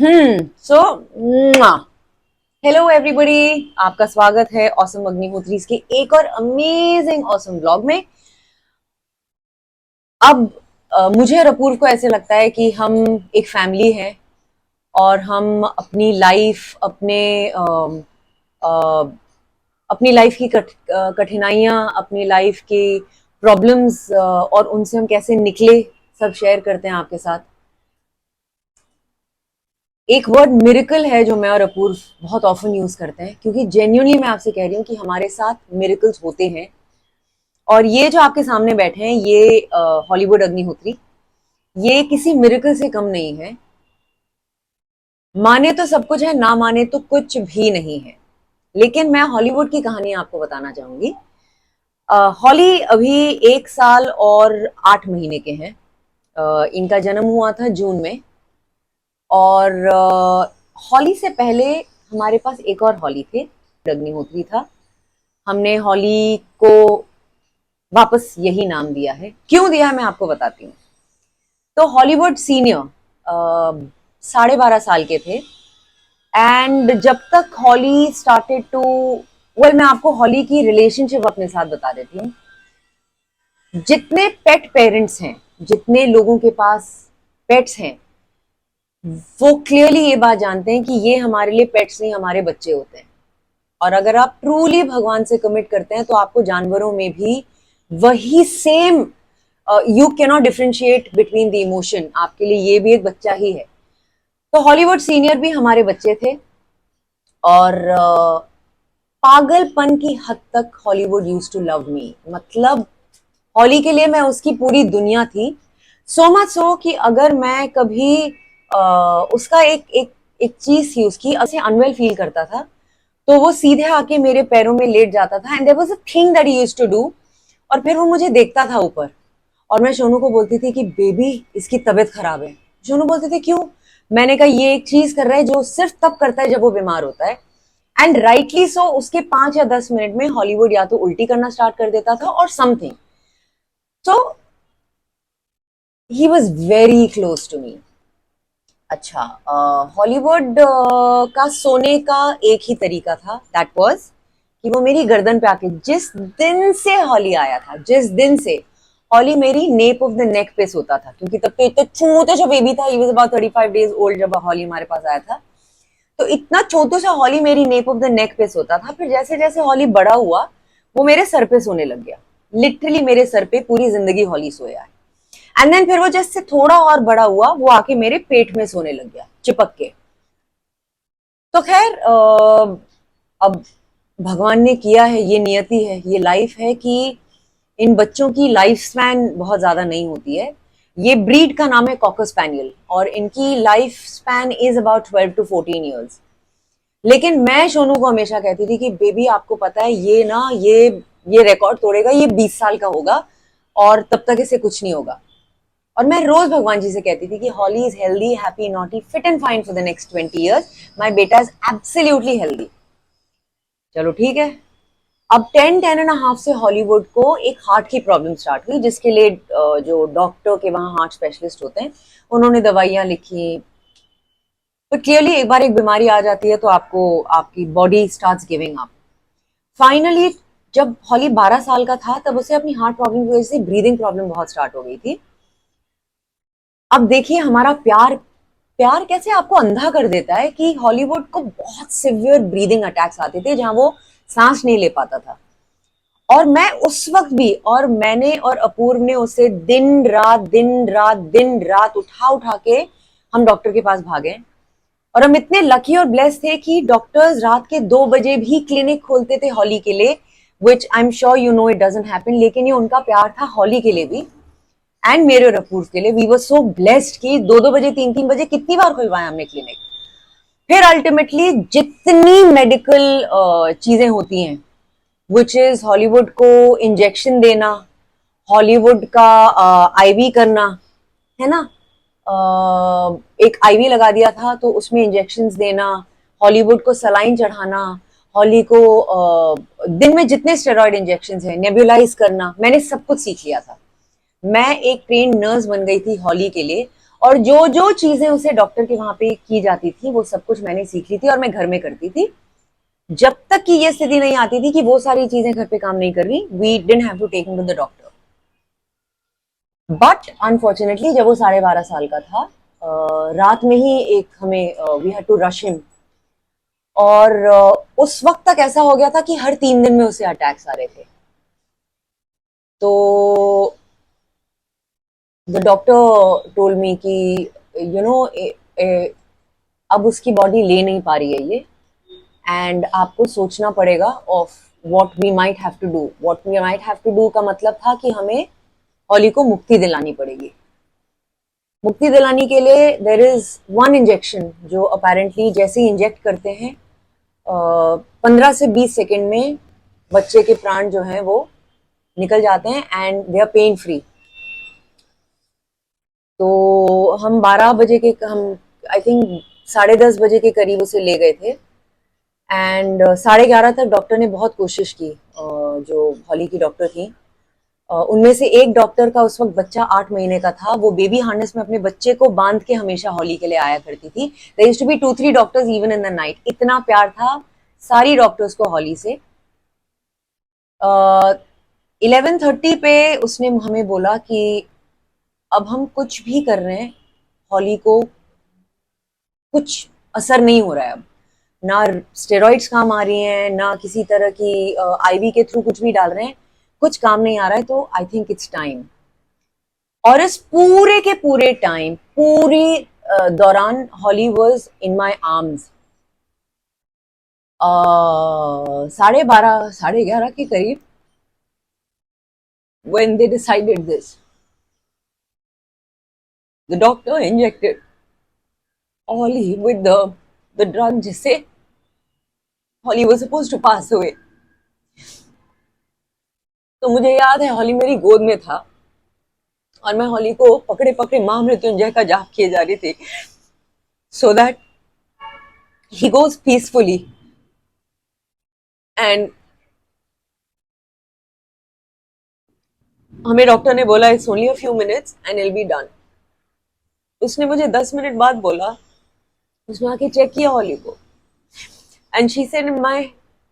So hello everybody, आपका स्वागत है ऑसम अग्निहोत्री के एक और अमेजिंग ऑसम ब्लॉग में। अब मुझे और अपूर्व को ऐसे लगता है कि हम एक फैमिली है और हम अपनी लाइफ अपनी लाइफ की कठिनाइयाँ, अपनी लाइफ की प्रॉब्लम्स और उनसे हम कैसे निकले सब शेयर करते हैं आपके साथ। एक वर्ड मिरेकल है जो मैं और अपूर्व बहुत ऑफन यूज करते हैं, क्योंकि जेन्युइनली मैं आपसे कह रही हूँ कि हमारे साथ मिरेकल्स होते हैं। और ये जो आपके सामने बैठे हैं, ये हॉलीवुड अग्निहोत्री, ये किसी मिरेकल से कम नहीं है। माने तो सब कुछ है, ना माने तो कुछ भी नहीं है। लेकिन मैं हॉलीवुड की कहानी आपको बताना चाहूंगी। हॉली अभी 1 साल और 8 महीने के हैं। इनका जन्म हुआ था जून में। और हॉली से पहले हमारे पास एक और हॉली थे, अग्निहोत्री था। हमने हॉली को वापस यही नाम दिया है। क्यों दिया है मैं आपको बताती हूँ। तो हॉलीवुड सीनियर 12.5 साल के थे। एंड जब तक हॉली स्टार्टेड टू, वेल मैं आपको हॉली की रिलेशनशिप अपने साथ बता देती हूँ। जितने पेट पेरेंट्स हैं, जितने लोगों के पास पेट्स हैं, वो क्लियरली ये बात जानते हैं कि ये हमारे लिए पेट्स नहीं, हमारे बच्चे होते हैं। और अगर आप ट्रूली भगवान से कमिट करते हैं तो आपको जानवरों में भी वही same, you can not differentiate between the emotion, आपके लिए ये भी एक बच्चा ही है। तो हॉलीवुड सीनियर भी हमारे बच्चे थे। और पागलपन की हद तक Hollywood use to love me. मतलब हॉली के लिए मैं उसकी पूरी दुनिया थी। सो मच सो कि अगर मैं कभी उसका एक एक एक चीज थी उसकी, ऐसे अनवेल फील करता था तो वो सीधे आके मेरे पैरों में लेट जाता था। And there was a thing that he used to do. और फिर वो मुझे देखता था ऊपर। और मैं सोनू को बोलती थी कि बेबी, इसकी तबीयत खराब है। सोनू बोलते थे क्यों? मैंने कहा ये एक चीज कर रहा है जो सिर्फ तब करता है जब वो बीमार होता है। एंड राइटली सो, उसके 5 या 10 मिनट में हॉलीवुड या तो उल्टी करना स्टार्ट कर देता था और something. So he was very close to me. अच्छा, हॉलीवुड का सोने का एक ही तरीका था, दैट वाज कि वो मेरी गर्दन पे आके, जिस दिन से हॉली आया था, जिस दिन से हॉली मेरी नेप ऑफ द नेक पे सोता था, क्योंकि तब तो इतना छोटा सा बेबी था। He was about 35 days old जब हॉली हमारे पास आया था। तो इतना छोटू सा हॉली मेरी नेप ऑफ द नेक पे सोता था। फिर जैसे जैसे हॉली बड़ा हुआ, वो मेरे सर पे सोने लग गया। लिटरली मेरे सर पे पूरी जिंदगी हॉली सोया है। एंड देन फिर वो जैसे थोड़ा और बड़ा हुआ, वो आके मेरे पेट में सोने लग गया चिपक के। तो खैर, अब भगवान ने किया है, ये नियति है, ये लाइफ है कि इन बच्चों की लाइफ स्पैन बहुत ज्यादा नहीं होती है। ये ब्रीड का नाम है कॉकर स्पैनियल, और इनकी life span is about 12 to 14 years. लेकिन मैं सोनू को हमेशा कहती थी कि बेबी, आपको पता है ये ना, ये रिकॉर्ड तोड़ेगा, ये 20 साल का होगा और तब तक इसे कुछ नहीं होगा। और मैं रोज भगवान जी से कहती थी कि Holly is healthy, happy, naughty, fit and fine for the next 20 years. My बेटा इज एब्सोल्युटली हेल्दी। चलो ठीक है। अब 10 10 and a half से हॉलीवुड को एक हार्ट की प्रॉब्लम स्टार्ट हुई, जिसके लिए जो डॉक्टर के वहाँ हार्ट स्पेशलिस्ट होते हैं, उन्होंने दवाइयाँ लिखी। तो क्लियरली एक बार एक बीमारी आ जाती है तो आपको, आपकी body starts giving up. Finally जब हॉली 12 साल का था, तब उसे अपनी हार्ट प्रॉब्लम की वजह से ब्रीदिंग प्रॉब्लम बहुत स्टार्ट हो गई थी। अब देखिए हमारा प्यार, प्यार कैसे आपको अंधा कर देता है कि हॉलीवुड को बहुत सिवियर ब्रीदिंग अटैक्स आते थे जहां वो सांस नहीं ले पाता था। और मैं उस वक्त भी, और मैंने और अपूर्व ने उसे दिन रात दिन रात दिन रात उठा उठा के हम डॉक्टर के पास भागे। और हम इतने लकी और ब्लेस थे कि डॉक्टर्स रात के 2 बजे भी क्लिनिक खोलते थे हॉली के लिए, which I am sure you know it doesn't happen. लेकिन ये उनका प्यार था हॉली के लिए भी, एंड मेरे और अपूर्व के लिए। वी वर सो ब्लेस्ड कि 2 2 बजे 3 3 बजे कितनी बार खुलवाया हमने क्लिनिक। फिर अल्टीमेटली जितनी मेडिकल चीजें होती हैं, विच इज हॉलीवुड को इंजेक्शन देना, हॉलीवुड का आईवी करना, है ना। एक आईवी लगा दिया था तो उसमें इंजेक्शंस देना, हॉलीवुड को सलाइन चढ़ाना, हॉली को दिन में जितने स्टेरॉइड इंजेक्शंस हैं नेबुलाइज करना, मैंने सब कुछ सीख लिया था। मैं एक ट्रेन नर्स बन गई थी हॉली के लिए। और जो जो चीजें उसे डॉक्टर के वहां पे की जाती थी वो सब कुछ मैंने सीख ली थी और मैं घर में करती थी, जब तक कि ये स्थिति नहीं आती थी कि वो सारी चीजें घर पे काम नहीं कर रही, we didn't have to take him to the doctor. But unfortunately जब वो 12.5 साल का था, रात में ही एक हमें we had to rush him, और उस वक्त तक ऐसा हो गया था कि हर 3 दिन में उसे अटैक्स आ रहे थे। तो द डॉक्टर टोल्ड मी कि यू नो अब उसकी बॉडी ले नहीं पा रही है ये, एंड आपको सोचना पड़ेगा of what we might have to do. What we might have to do का मतलब था कि हमें हॉली को मुक्ति दिलानी पड़ेगी। मुक्ति दिलाने के लिए देर इज वन इंजेक्शन जो अपेरेंटली जैसे ही इंजेक्ट करते हैं 15 से 20 सेकेंड में बच्चे के प्राण जो हैं वो निकल जाते हैं and they are pain free. तो हम 12 बजे के, हम आई थिंक 10:30 बजे के करीब उसे ले गए थे, एंड 11:30 तक डॉक्टर ने बहुत कोशिश की। जो हॉली की डॉक्टर थी, उनमें से एक डॉक्टर का उस वक्त बच्चा 8 महीने का था, वो बेबी हार्नेस में अपने बच्चे को बांध के हमेशा हॉली के लिए आया करती थी। There used to be 2-3 doctors even in the night. इतना प्यार था सारी डॉक्टर्स को हॉली से। 11:30 पे उसने हमें बोला कि अब हम कुछ भी कर रहे हैं, हॉली को कुछ असर नहीं हो रहा है अब, ना स्टेरॉइड्स काम आ रही हैं, ना किसी तरह की आईवी के थ्रू कुछ भी डाल रहे हैं, कुछ काम नहीं आ रहा है, तो आई थिंक इट्स टाइम। और इस पूरे के पूरे टाइम, पूरी दौरान हॉली वाज इन माय आर्म्स। 12:30 11:30 के करीब when they decided this, the doctor injected Holly with the drug जिससे हॉली was supposed to pass away। तो मुझे याद है हॉली मेरी गोद में था और मैं हॉली को पकड़े पकड़े मां मृत्युंजय का जाप किए जा रही थी, so that he goes peacefully. And हमें डॉक्टर ने बोला it's only a few minutes and it will be done. उसने मुझे 10 मिनट बाद बोला, उसने आके चेक किया हॉली को, and she said in my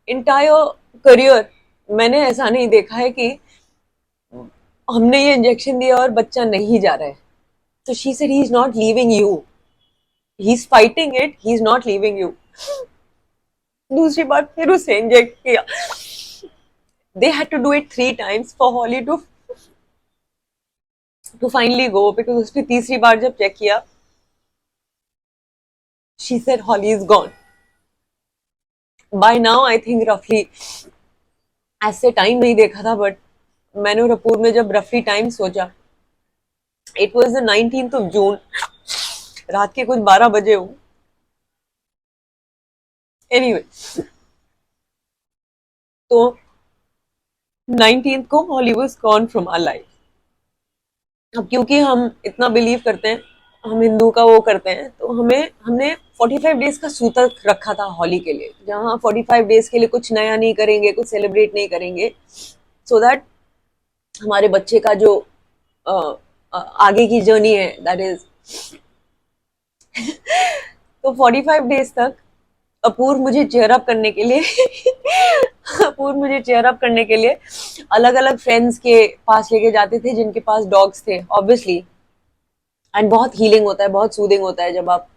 entire career मैंने ऐसा नहीं देखा है कि हमने ये इंजेक्शन दिया और बच्चा नहीं जा रहा है। तो she said he is not leaving you, he is fighting it, he is not leaving you. दूसरी बार फिर उसे इंजेक्ट किया। They had to do it 3 times for Holly to finally go, because उसने तीसरी बार जब चेक किया, she said Holly is gone. By now I think roughly, ऐसे time नहीं देखा था, बट मैंने और अपूर्व ने जब रफली टाइम सोचा, it was the 19th of June, रात के कुछ 12 बजे हो। एनीवे, तो 19th को Holly was gone from our life. अब क्योंकि हम इतना बिलीव करते हैं, हम हिंदू का वो करते हैं, तो हमने 45 डेज का सूतक रखा था हॉली के लिए, जहाँ 45 डेज के लिए कुछ नया नहीं करेंगे, कुछ सेलिब्रेट नहीं करेंगे, सो दैट हमारे बच्चे का जो आगे की जर्नी है दैट इज तो 45 डेज तक अपूर्व मुझे चेयर अप करने के लिए अपूर्व मुझे चेयर अप करने के लिए अलग अलग फ्रेंड्स के पास लेके जाते थे जिनके पास डॉग्स थे ऑब्वियसली। एंड बहुत हीलिंग होता है, बहुत सूदिंग होता है जब आप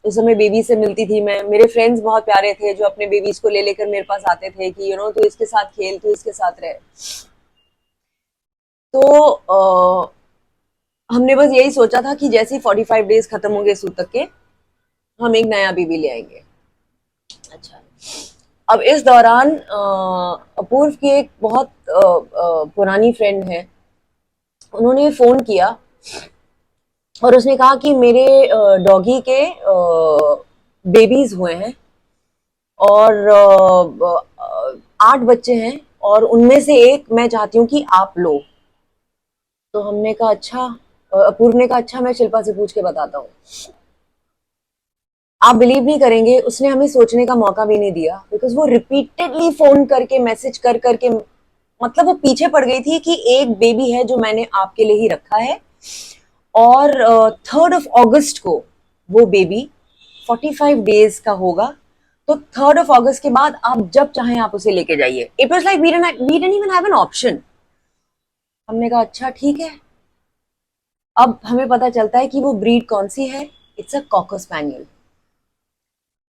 उस समय बेबी से मिलती थी। मैं, मेरे फ्रेंड्स बहुत प्यारे थे जो अपने बेबीज को ले लेकर मेरे पास आते थे कि यू नो तू इसके साथ खेल, तू इसके साथ रहे। तो हमने बस यही सोचा था कि जैसे ही 45 डेज खत्म होंगे सूतक के, हम एक नया बेबी ले आएंगे। अच्छा, अब इस दौरान अपूर्व की एक बहुत पुरानी फ्रेंड है, उन्होंने फोन किया और उसने कहा कि मेरे डॉगी के बेबीज हुए हैं और 8 बच्चे हैं और उनमें से एक मैं चाहती हूँ कि आप लो। तो हमने कहा अच्छा, अपूर्व ने कहा अच्छा मैं शिल्पा से पूछ के बताता हूँ। आप बिलीव नहीं करेंगे, उसने हमें सोचने का मौका भी नहीं दिया, बिकॉज वो रिपीटेडली फोन करके मैसेज कर करके, मतलब वो पीछे पड़ गई थी कि एक बेबी है जो मैंने आपके लिए ही रखा है और 3rd of August को वो बेबी 45 डेज का होगा, तो 3rd of August के बाद आप जब चाहें आप उसे लेके जाइए. It was like we didn't even have an option. हमने कहा अच्छा ठीक है. अब हमें पता चलता है कि वो ब्रीड कौन सी है. It's a cocker spaniel.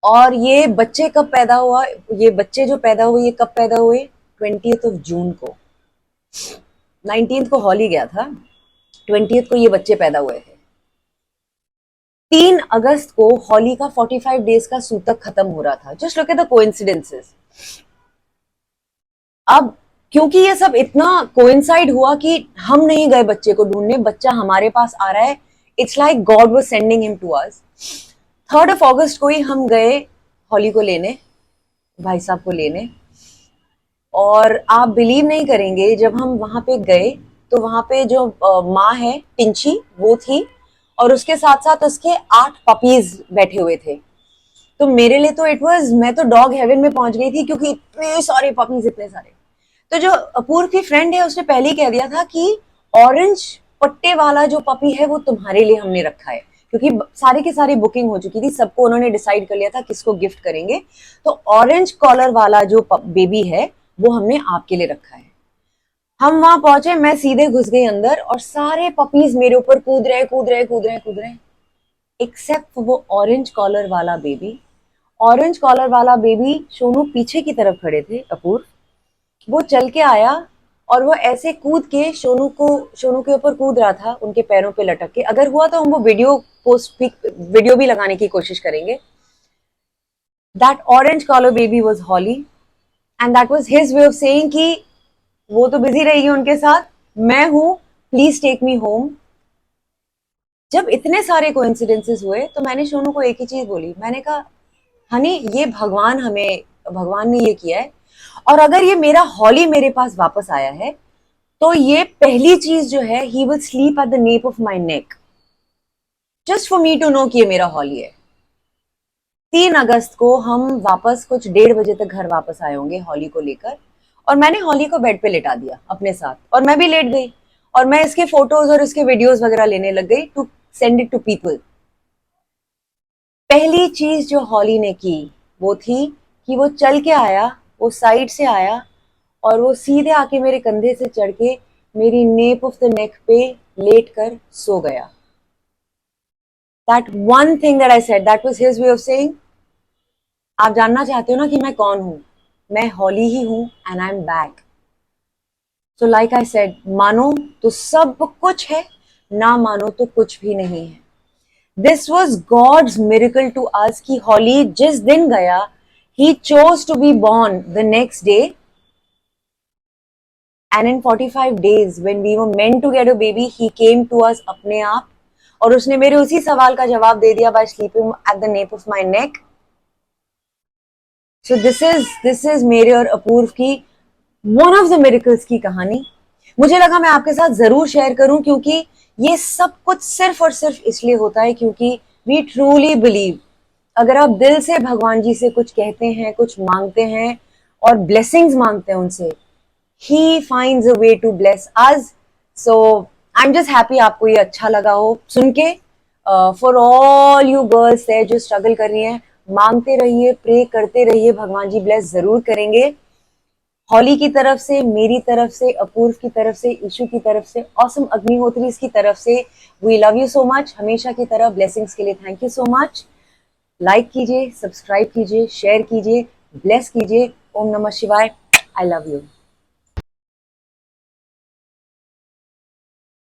और ये बच्चे कब पैदा हुआ, ये बच्चे जो पैदा हुए ये कब पैदा हुए, 20th of June को. 19th को हॉली गया था, 20th को ये बच्चे पैदा हुए थे. 3 अगस्त को हॉली का 45 डेज का सूतक खत्म हो रहा था. Just look at the coincidences. अब क्योंकि ये सब इतना कोइंसाइड हुआ कि हम नहीं गए बच्चे को ढूंढने, बच्चा हमारे पास आ रहा है. It's like God was sending him to us. 3rd of August को ही हम गए हॉली को लेने, भाई साहब को लेने. और आप बिलीव नहीं करेंगे, जब हम वहां पे गए तो वहां पे जो माँ है टिंची वो थी, और उसके साथ साथ उसके 8 पपीज बैठे हुए थे. तो मेरे लिए तो इट वाज, मैं तो डॉग हेवन में पहुंच गई थी, क्योंकि इतने सारे पपीज, इतने सारे. तो जो अपूर्व की फ्रेंड है उसने पहले ही कह दिया था कि ऑरेंज पट्टे वाला जो पपी है वो तुम्हारे लिए हमने रखा है, क्योंकि सारी की सारी बुकिंग हो चुकी थी, सबको उन्होंने डिसाइड कर लिया था किसको गिफ्ट करेंगे. तो ऑरेंज कॉलर वाला जो बेबी है वो हमने आपके लिए रखा है. हम वहां पहुंचे, मैं सीधे घुस गई अंदर, और सारे पपीज मेरे ऊपर कूद रहे कूद रहे कूद रहे कूद रहे, एक्सेप्ट वो ऑरेंज कॉलर वाला बेबी. ऑरेंज कॉलर वाला बेबी, सोनू पीछे की तरफ खड़े थे अपूर्व, वो चल के आया और वो ऐसे कूद के सोनू के ऊपर कूद रहा था, उनके पैरों पे लटक के. अगर हुआ तो हम वो वीडियो भी लगाने की कोशिश करेंगे. That orange collar baby was Holly, and that was his way of saying कि वो तो बिजी रहेगी उनके साथ, मैं हूं, प्लीज टेक मी होम. जब इतने सारे कोइंसिडेंसेस हुए तो मैंने सोनू को एक ही चीज बोली. मैंने कहा हनी, ये भगवान ने ये किया है, और अगर ये मेरा हॉली मेरे पास वापस आया है तो ये पहली चीज जो है, he will sleep at the nape of my neck, just for me to know कि ये मेरा हॉली है. 3 अगस्त को हम वापस कुछ 1:30 बजे तक घर वापस आए होंगे हॉली को लेकर, और मैंने हॉली को बेड पे लेटा दिया अपने साथ, और मैं भी लेट गई, और मैं इसके फोटोज और इसके वीडियोस वगैरह लेने लग गई to send it to people. पहली चीज जो हॉली ने की वो थी कि वो चल के आया, वो साइड से आया, और वो सीधे आके मेरे कंधे से चढ़ के मेरी नेप ऑफ द नेक पे लेट कर सो गया. That one thing that I said, that was his way of saying, आप जानना चाहते हो ना कि मैं कौन हूं, मैं हॉली ही हूं, and I am back. So like I said, मानो तो सब कुछ है, ना मानो तो कुछ भी नहीं है. This was God's miracle to us कि हॉली जिस दिन गया, he chose to be born the next day, and in 45 days when we were meant to get a baby, he came to us अपने आप, और उसने मेरे उसी सवाल का जवाब दे दिया by sleeping at the nape of my neck. So this is मेरे और अपूर्व की one of the miracles की कहानी. मुझे लगा मैं आपके साथ जरूर शेयर करूं, क्योंकि ये सब कुछ सिर्फ और सिर्फ इसलिए होता है क्योंकि we truly believe, अगर आप दिल से भगवान जी से कुछ कहते हैं, कुछ मांगते हैं और ब्लेसिंग्स मांगते हैं उनसे, he finds a way to bless us. So I'm just happy आपको ये अच्छा लगा हो सुन के. For all you girls there जो स्ट्रगल कर रही हैं, मांगते रहिए, प्रे करते रहिए, भगवान जी ब्लेस जरूर करेंगे. हॉली की तरफ से, मेरी तरफ से, अपूर्व की तरफ से, ईशु की तरफ से, ऑसम अग्निहोत्री की तरफ से, we love you so much. हमेशा की तरह ब्लेसिंग्स के लिए thank you so much. Like कीजिए, सब्सक्राइब कीजिए, शेयर कीजिए, ब्लेस कीजिए. ओम नमः शिवाय. I love you.